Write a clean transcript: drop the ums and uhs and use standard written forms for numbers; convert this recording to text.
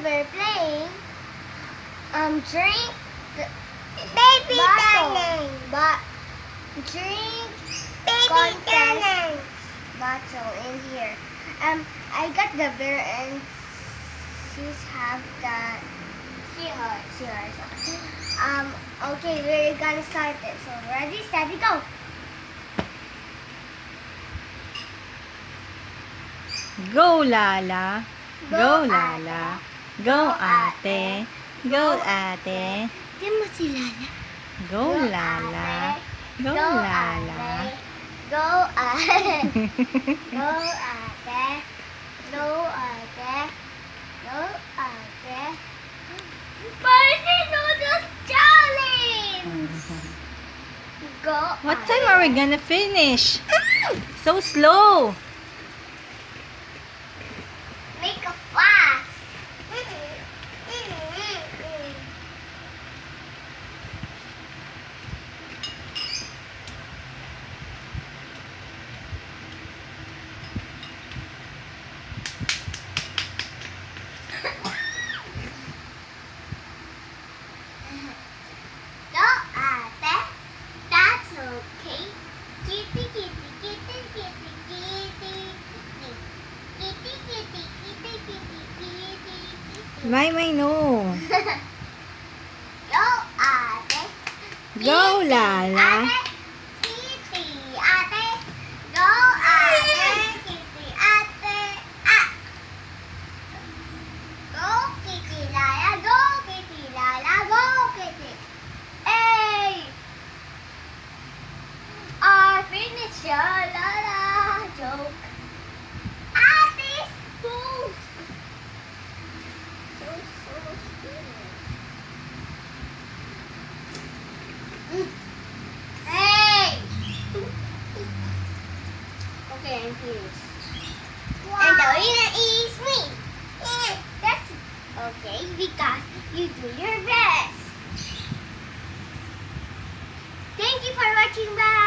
we're playing drink Baby bottle. darling. Drink Baby contest darling. bottle in here. I got the beer and she's have the seahorse. Okay, we're gonna start it. So ready, steady, go. Go Lala, go Lala, go ate, go ate, Di mo si Lala. go Lala, go Lala. Go ate. Go ate. Go ate. Go ate. Party noodles challenge! Go What time are we gonna finish? So slow. Make a fast. Go ate. That's okay. Kitty, kitty, kitty, kitty, kitty, kitty. Kitty, kitty, kitty, kitty, kitty. May no. Go ate. Go Lala. Kitty ate. Go ate. Kitty ate. Ah. Go kitty lala. Go kitty lala. Go kitty. Hey. Finish your lala joke. Ate spoons. So Hey! Okay, I'm finished. And the winner is me. That's okay because you do your best. Thank you for watching. Bye.